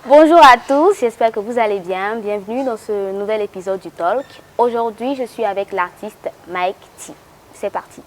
Bonjour à tous, j'espère que vous allez bien. Bienvenue dans ce nouvel épisode du Talk. Aujourd'hui, je suis avec l'artiste Mike T. C'est parti.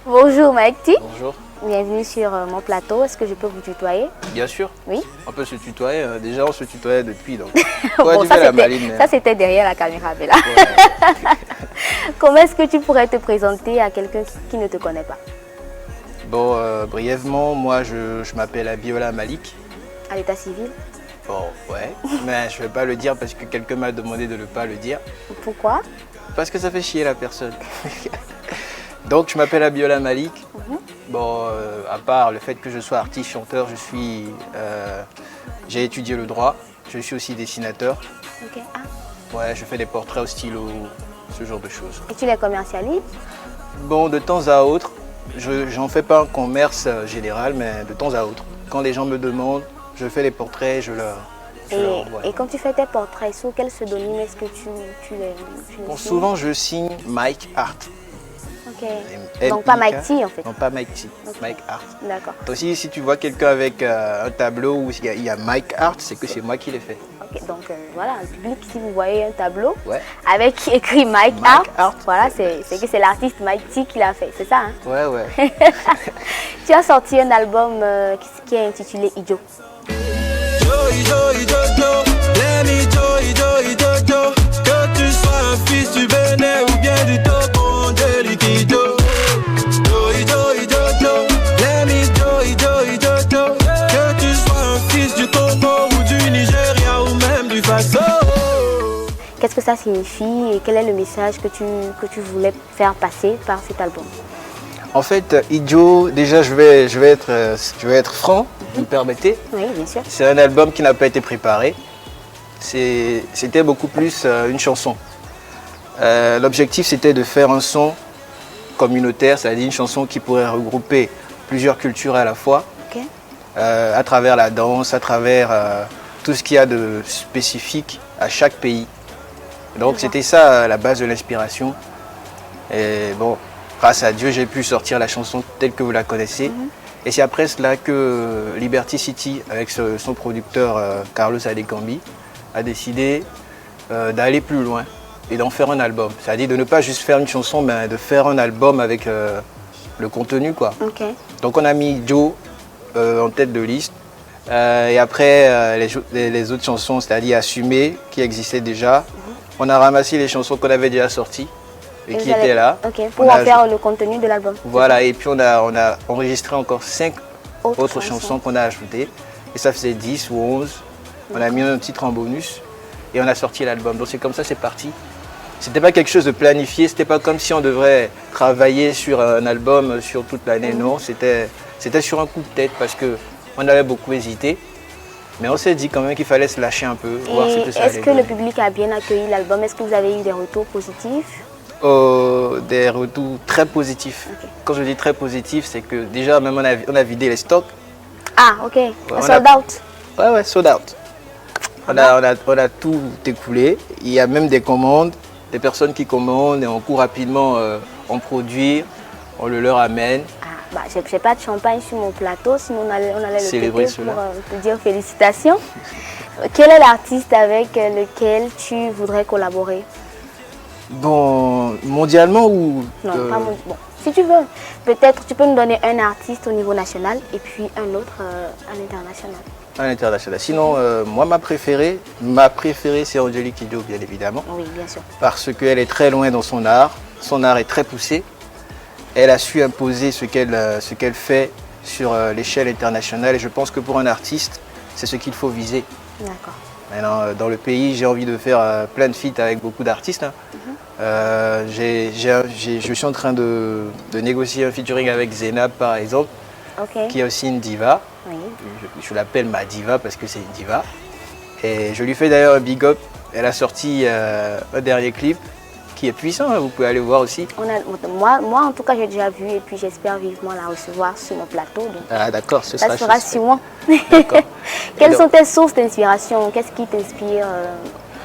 Bonjour Mike T. Bonjour. Bienvenue sur mon plateau. Est-ce que je peux vous tutoyer? Bien sûr. Oui. On peut se tutoyer. Déjà, on se tutoyait depuis. Donc. Bon, ça, c'était derrière la caméra, Bella. Ouais. Comment est-ce que tu pourrais te présenter à quelqu'un qui ne te connaît pas? Bon, brièvement, moi, je m'appelle Abiola Malik. À l'état civil? Bon, ouais. Mais je ne vais pas le dire parce que quelqu'un m'a demandé de ne pas le dire. Pourquoi? Parce que ça fait chier la personne. Donc, je m'appelle Abiola Malik. Bon, à part le fait que je sois artiste, chanteur, j'ai étudié le droit. Je suis aussi dessinateur. Ok. Ah. Ouais, je fais des portraits au stylo, ce genre de choses. Et tu les commercialises? Bon, de temps à autre. J'en fais pas un commerce général, mais de temps à autre. Quand les gens me demandent, je fais les portraits, je leur envoie. Et quand tu fais tes portraits, sous quel pseudonyme est-ce que tu les Bon, signes? souvent, je signe Mike Art. Ok. Donc pas Mike T en fait. Non, pas Mike T, okay. Mike Art. D'accord. Aussi, si tu vois quelqu'un avec un tableau où il y a Mike Art, c'est que c'est moi qui l'ai fait. Ok, donc voilà, le public, si vous voyez un tableau avec écrit Mike Art, voilà, c'est que c'est l'artiste Mike T qui l'a fait, c'est ça, hein? Ouais, ouais. Tu as sorti un album qui est intitulé Ijo. Que tu sois un fils du Bénin ou bien du Togo, que tu sois un fils du Congo ou du Nigeria ou même du Faso. Qu'est-ce que ça signifie et quel est le message que tu voulais faire passer par cet album? En fait, Ijo, déjà je vais être franc, vous me permettez? Oui, bien sûr. C'est un album qui n'a pas été préparé. C'était beaucoup plus une chanson. L'objectif c'était de faire un son communautaire, c'est-à-dire une chanson qui pourrait regrouper plusieurs cultures à la fois, à travers la danse, à travers tout ce qu'il y a de spécifique à chaque pays. Donc c'était ça la base de l'inspiration. Et bon, grâce à Dieu, j'ai pu sortir la chanson telle que vous la connaissez. Et c'est après cela que Liberty City, avec son producteur Carlos Adekambi, a décidé d'aller plus loin et d'en faire un album. C'est-à-dire de ne pas juste faire une chanson, mais de faire un album avec le contenu, quoi. Donc on a mis Joe en tête de liste. Et après, les autres chansons, c'est-à-dire Assumé, qui existaient déjà. On a ramassé les chansons qu'on avait déjà sorties et qui étaient là. Pour en faire le contenu de l'album. Voilà, et puis on a enregistré encore 5 autres chansons qu'on a ajoutées. Et ça faisait 10 ou 11. On a mis un titre en bonus et on a sorti l'album. Donc c'est comme ça, c'est parti. C'était pas quelque chose de planifié, c'était pas comme si on devrait travailler sur un album sur toute l'année. Non, c'était sur un coup de tête parce qu'on avait beaucoup hésité. Mais on s'est dit quand même qu'il fallait se lâcher un peu, voir ce que ça allait donner. Est-ce que le public a bien accueilli l'album? Est-ce que vous avez eu des retours positifs? Des retours très positifs. Quand je dis très positifs, c'est que déjà même on a vidé les stocks. Ah, ok. Sold out. Ouais, sold out. On a tout écoulé. Il y a même des commandes, des personnes qui commandent et on court rapidement en produire, on le leur amène. Je n'ai pas de champagne sur mon plateau, sinon on allait le célébrer pour te dire félicitations. Quel est l'artiste avec lequel tu voudrais collaborer? Bon, mondialement ou... Non, pas mondialement. Bon, si tu veux, peut-être tu peux nous donner un artiste au niveau national et puis un autre à l'international. À l'international. Sinon, moi, ma préférée c'est Angélique Kidjo, bien évidemment. Oui, bien sûr. Parce qu'elle est très loin dans son art. son art est très poussé. Elle a su imposer ce qu'elle fait sur l'échelle internationale et je pense que pour un artiste, c'est ce qu'il faut viser. D'accord. Maintenant, dans le pays, j'ai envie de faire plein de feats avec beaucoup d'artistes. Hein. Je suis en train de négocier un featuring avec Zénab par exemple, Ok. qui est aussi une diva. Oui. Je l'appelle ma diva parce que c'est une diva. Et je lui fais d'ailleurs un big up. Elle a sorti un dernier clip qui est puissant, hein, vous pouvez aller voir aussi. Moi, en tout cas, j'ai déjà vu et puis j'espère vivement la recevoir sur mon plateau. Donc, Ah d'accord, ce ça sera sera chose faite. sûrement. D'accord. Quelles sont tes sources d'inspiration? Qu'est-ce qui t'inspire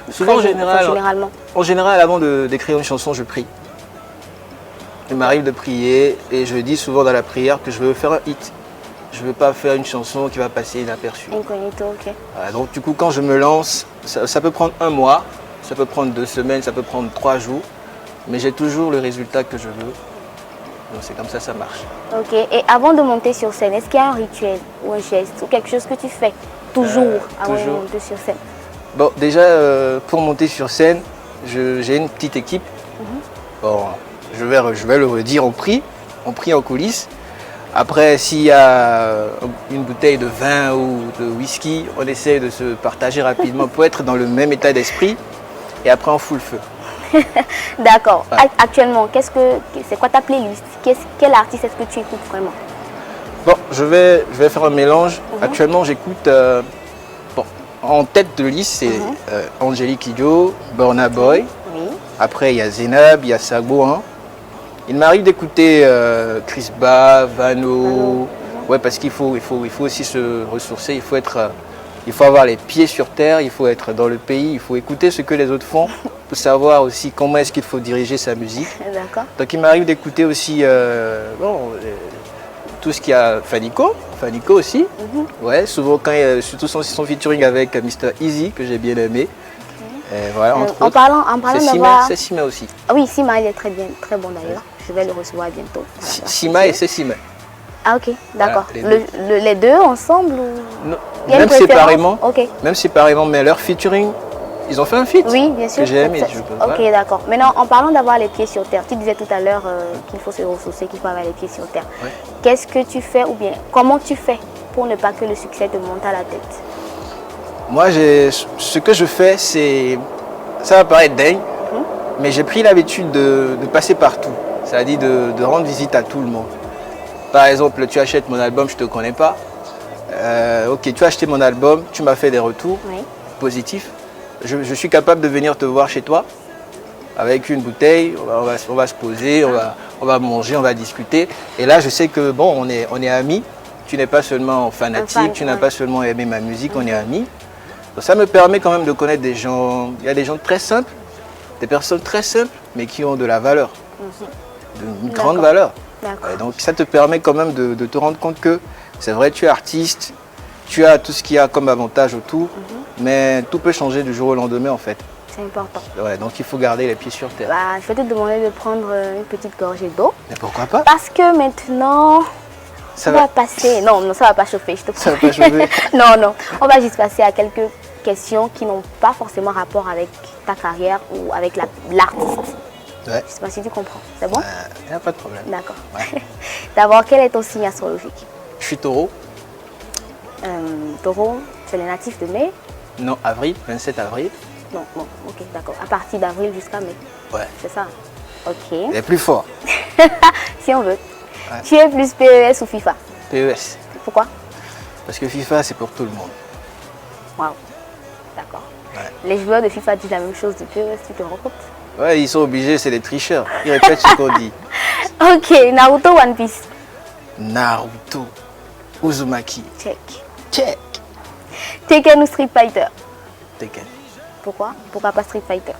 Souvent, généralement? En général, avant d'écrire une chanson, je prie. Il m'arrive de prier et je dis souvent dans la prière que je veux faire un hit. Je ne veux pas faire une chanson qui va passer inaperçue. Incognito, ok. Voilà, donc du coup, quand je me lance, ça peut prendre un mois, ça peut prendre 2 semaines, ça peut prendre 3 jours, mais j'ai toujours le résultat que je veux. Donc c'est comme ça marche. Ok. Et avant de monter sur scène, est-ce qu'il y a un rituel ou un geste ou quelque chose que tu fais toujours avant de toujours. monter sur scène? Bon, déjà, pour monter sur scène, j'ai une petite équipe. Bon, je vais le redire, on prie en coulisses. Après, s'il y a une bouteille de vin ou de whisky, on essaie de se partager rapidement pour être dans le même état d'esprit. Et après, on fout le feu. D'accord. Ouais. Actuellement, c'est quoi ta playlist? Quel artiste est-ce que tu écoutes vraiment? Bon, je vais faire un mélange. Actuellement, j'écoute... bon, en tête de liste, c'est Angélique Kidjo, Burna Boy. Oui. Après, il y a Zénab, il y a Sago. Hein. Il m'arrive d'écouter Chris Ba, Vano. Ouais, parce qu'il faut aussi se ressourcer. Il faut avoir les pieds sur terre, il faut être dans le pays, il faut écouter ce que les autres font pour savoir aussi comment est-ce qu'il faut diriger sa musique. D'accord. Donc il m'arrive d'écouter aussi tout ce qu'il y a Fanico aussi. Ouais, souvent surtout son featuring avec Mr. Easy que j'ai bien aimé. Et voilà, entre En autres. parlant d'avoir... C'est Sima aussi. Ah oui, Sima, il est très bon d'ailleurs. Je vais le recevoir bientôt. Voilà, Sima et c'est Sima. Ah ok, d'accord. Voilà, Les deux ensemble ou... Non, Il y a une même préférence? séparément. Ok. Même séparément, mais leur featuring, ils ont fait un feat. Oui, bien sûr. Que j'ai aimé. Ok, d'accord. Maintenant, en parlant d'avoir les pieds sur terre, tu disais tout à l'heure qu'il faut se ressourcer, qu'il faut avoir les pieds sur terre. Ouais. Qu'est-ce que tu fais ou bien comment tu fais pour ne pas que le succès te monte à la tête? Moi, ce que je fais, c'est... Ça va paraître dingue, mais j'ai pris l'habitude de passer partout. C'est-à-dire de rendre visite à tout le monde. Par exemple, tu achètes mon album, je ne te connais pas. Ok, tu as acheté mon album, tu m'as fait des retours positifs. Je suis capable de venir te voir chez toi avec une bouteille, on va se poser, on va manger, on va discuter. Et là, je sais que bon, on est amis. Tu n'es pas seulement fanatique, tu n'as pas seulement aimé ma musique, on est amis. Donc ça me permet quand même de connaître des gens. Il y a des gens très simples, des personnes très simples, mais qui ont de la valeur, une grande valeur. D'accord. Donc ça te permet quand même de te rendre compte que c'est vrai, tu es artiste, tu as tout ce qu'il y a comme avantage autour, mais tout peut changer du jour au lendemain en fait. C'est important. Ouais, donc il faut garder les pieds sur terre. Bah, je vais te demander de prendre une petite gorgée d'eau. Mais pourquoi pas? Parce que maintenant, Ça on va, va passer... Non, ça va pas chauffer, je te ça va promets. pas chauffer. Non, on va juste passer à quelques questions qui n'ont pas forcément rapport avec ta carrière ou avec l'artiste. Ouais. Je sais pas si tu comprends. C'est bon? Il n'y a pas de problème. D'accord. Ouais. D'abord, quel est ton signe astrologique? Je suis taureau. Taureau, c'est les natifs de mai? Non, avril, 27 avril. Non, bon, ok, d'accord. À partir d'avril jusqu'à mai. Ouais. C'est ça? Ok. Il est plus fort. Si on veut. Ouais. Tu es plus PES ou FIFA? PES. Pourquoi? Parce que FIFA, c'est pour tout le monde. Waouh. D'accord. Ouais. Les joueurs de FIFA disent la même chose du PES, tu te rends compte? Ouais, ils sont obligés, c'est des tricheurs. Ils répètent ce qu'on dit. Ok, Naruto, One Piece. Naruto, Uzumaki, Check. check. Tekken ou Street Fighter? Tekken. Pourquoi? Pourquoi pas Street Fighter?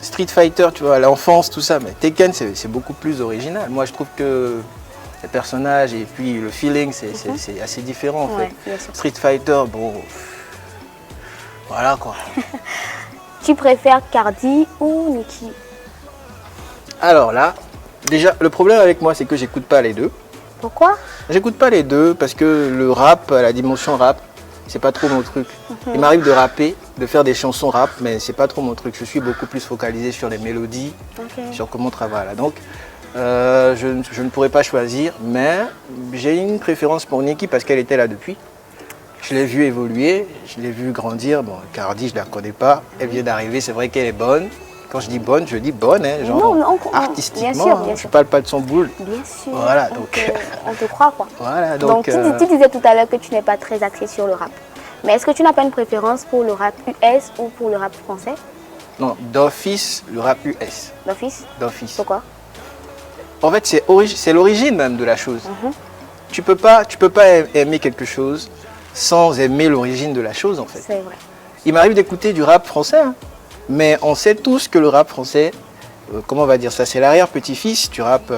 Street Fighter, tu vois, l'enfance, tout ça, mais Tekken, c'est beaucoup plus original. Moi, je trouve que les personnages et puis le feeling, c'est assez différent en Ouais, fait. bien sûr. Street Fighter, bon, voilà quoi. Tu préfères Cardi ou Nicki? Alors là, déjà, le problème avec moi, c'est que j'écoute pas les deux. Pourquoi? J'écoute pas les deux parce que le rap, la dimension rap, c'est pas trop mon truc. Il m'arrive de rapper, de faire des chansons rap, mais c'est pas trop mon truc. Je suis beaucoup plus focalisé sur les mélodies, sur comment on travaille. Là. Donc, je ne pourrais pas choisir, mais j'ai une préférence pour Nicki parce qu'elle était là depuis. Je l'ai vue évoluer, je l'ai vue grandir. Bon, Cardi, je ne la connais pas. Elle vient d'arriver, c'est vrai qu'elle est bonne. Quand je dis bonne, hein, genre Non, artistiquement. bien sûr, bien je sûr. ne parle pas de son boule. Bien sûr. Voilà, donc. On te croit, quoi. Voilà, Donc, tu disais tout à l'heure que tu n'es pas très axé sur le rap. Mais est-ce que tu n'as pas une préférence pour le rap US ou pour le rap français? Non, d'office, le rap US. D'office? D'office. Pourquoi? En fait, c'est l'origine même de la chose. Tu peux pas aimer quelque chose sans aimer l'origine de la chose, en fait. C'est vrai. Il m'arrive d'écouter du rap français, hein, mais on sait tous que le rap français, comment on va dire ça, c'est l'arrière-petit-fils du rap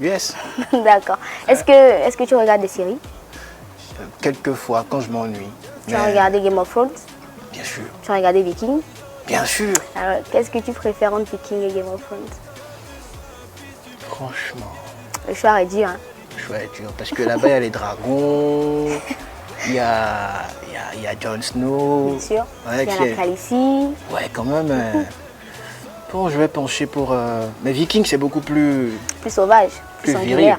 US. D'accord. Est-ce que tu regardes des séries? Quelquefois, quand je m'ennuie. Tu as regardé Game of Thrones? Bien sûr. Tu as regardé Vikings? Bien sûr. Alors, qu'est-ce que tu préfères entre Vikings et Game of Thrones? Franchement. Le choix est dur, hein? Le choix est dur, parce que là-bas, il y a les dragons, il y a Jon Snow. Bien sûr. Ouais, il y a la Khaleesi. Ouais, quand même. Bon, je vais pencher pour... Mais Viking, c'est beaucoup plus... Plus sauvage, plus viril. sanguinaire.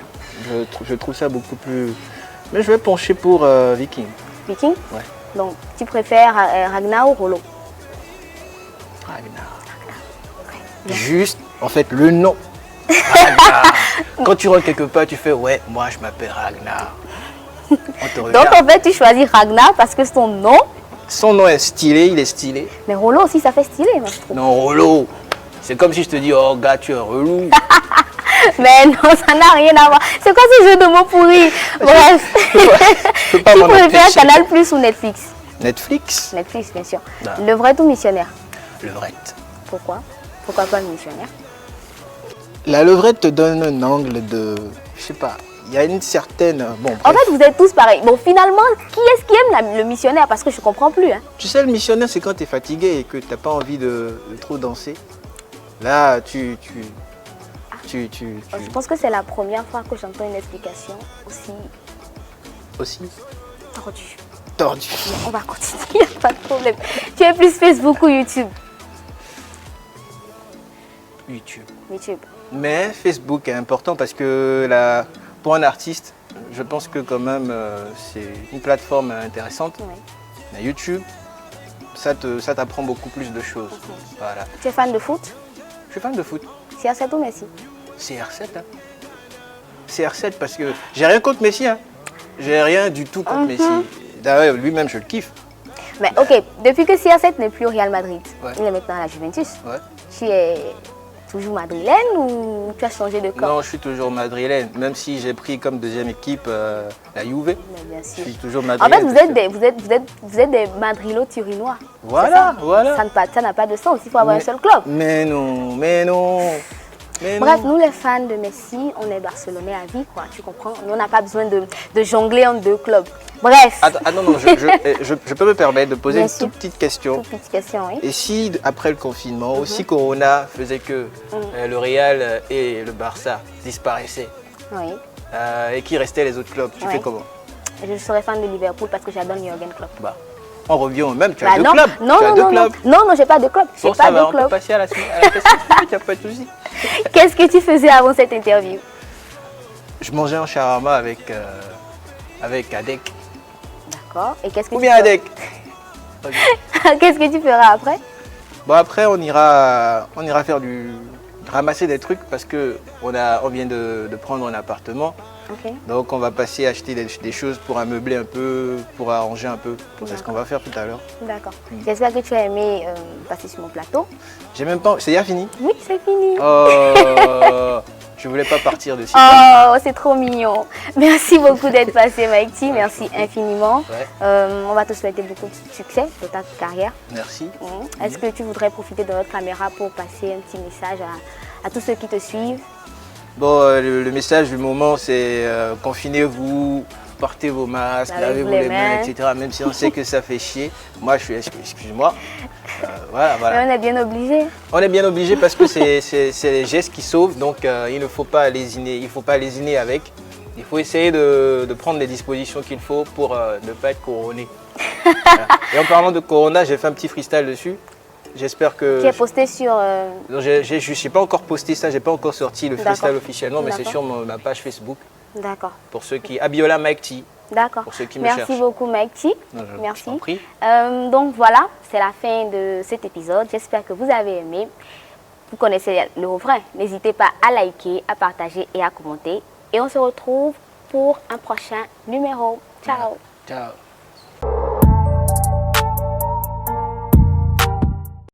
Je trouve ça beaucoup plus... Mais je vais pencher pour Viking. Viking? Ouais. Donc, tu préfères Ragnar ou Rollo? Ragnar. Juste, en fait, le nom. Ragnar. Quand tu rentres quelque part, tu fais, ouais, moi, je m'appelle Ragnar. On te Donc, regarde. en fait, tu choisis Ragnar parce que son nom. Son nom est stylé, il est stylé. Mais Rollo aussi, ça fait stylé, moi, je trouve. Non, Rollo. C'est comme si je te dis, oh, gars, tu es relou. Mais non, ça n'a rien à voir. C'est quoi ce jeu de mots pourris? Bref. peux pas Tu m'en préfères empêcher. Canal Plus ou Netflix? Netflix, Netflix, bien sûr. Non. Le vrai ou missionnaire? levrette. Pourquoi? Pourquoi pas le missionnaire? La levrette te donne un angle de... Je sais pas, il y a une certaine... Bon, En bref. fait, vous êtes tous pareils. Bon, finalement, qui est-ce qui aime le missionnaire? Parce que je comprends plus. Hein. Tu sais, le missionnaire, c'est quand tu es fatigué et que tu n'as pas envie de trop danser. Là, tu... Je pense que c'est la première fois que j'entends une explication aussi Aussi tordue. tordu. Mais on va continuer, il n'y a pas de problème. Tu es plus Facebook ou YouTube? YouTube. YouTube. Mais Facebook est important parce que pour un artiste, je pense que quand même, c'est une plateforme intéressante. Oui. Mais YouTube, ça t'apprend beaucoup plus de choses. Voilà. Tu es fan de foot? Je suis fan de foot. CR7 ou Messi? CR7, hein. CR7 parce que j'ai rien contre Messi, hein. J'ai rien du tout contre Messi. D'ailleurs, lui-même, je le kiffe. Mais ok, depuis que CR7 n'est plus au Real Madrid, Ouais. il est maintenant à la Juventus. Ouais. Tu es toujours madrilène ou tu as changé de camp? Non, je suis toujours madrilène, même si j'ai pris comme deuxième équipe la Juve. Mais bien Je sûr. suis toujours En madrilène. fait, vous êtes des madrilo-turinois. Voilà, C'est ça? voilà. Ça n'a pas de sens, il faut avoir un seul club. Mais non, mais non. Mais Bref, non. nous les fans de Messi, on est Barcelonais à vie, quoi, tu comprends? Nous, on n'a pas besoin de jongler entre deux clubs. Bref, Attends, non, je peux me permettre de poser Bien une sûr. toute petite question. toute petite question, oui. Et si, après le confinement, aussi Corona faisait que le Real et le Barça disparaissaient Oui. et qu'il restait les autres clubs, tu Ouais. fais comment? Je serais fan de Liverpool parce que j'adore Jürgen Klopp. Bah, on revient au même, tu as Bah deux non, clubs. non, tu as non, deux non, clubs. non, non, j'ai pas de club. J'ai Bon, pas ça va, de on peut club. passer à la question suivante, il n'y a pas de souci. Qu'est-ce que tu faisais avant cette interview? Je mangeais un shawarma avec Adek. D'accord. Et qu'est-ce que Ou tu bien feras- Adek. Qu'est-ce que tu feras après? Bon, après, on ira faire ramasser des trucs parce que on vient de prendre un appartement. Ok. Donc on va passer acheter des choses pour ameubler un peu, pour arranger un peu. C'est ce qu'on va faire tout à l'heure. D'accord. J'espère que tu as aimé passer sur mon plateau. J'ai même pas... C'est déjà fini? Oui, c'est fini. Oh, je voulais pas partir de sitôt. Oh, c'est trop mignon. Merci beaucoup d'être passé, Mike T. Merci infiniment. Ouais. On va te souhaiter beaucoup de succès dans ta carrière. Merci. Est-ce que tu voudrais profiter de notre caméra pour passer un petit message à tous ceux qui te suivent? Bon, le message du moment, c'est confinez-vous, portez vos masques, lavez-vous les mains, etc. Même si on sait que ça fait chier. Moi, je suis... Excuse-moi. Voilà. Mais on est bien obligé. On est bien obligé parce que c'est les gestes qui sauvent, donc il ne faut pas lésiner. Il faut pas lésiner avec. Il faut essayer de prendre les dispositions qu'il faut pour ne pas être couronné. Voilà. Et en parlant de Corona, j'ai fait un petit freestyle dessus. J'espère que... Qui est posté sur... Je n'ai pas encore posté ça, j'ai pas encore sorti le freestyle officiellement, mais c'est D'accord. sur ma page Facebook. D'accord. Pour ceux qui... Abiola Mike T, D'accord. pour ceux qui me cherchent. Merci beaucoup, Mike T. Non, je Merci. t'en prie. Donc voilà, c'est la fin de cet épisode. J'espère que vous avez aimé. Vous connaissez le refrain. N'hésitez pas à liker, à partager et à commenter. Et on se retrouve pour un prochain numéro. Ciao. Ciao.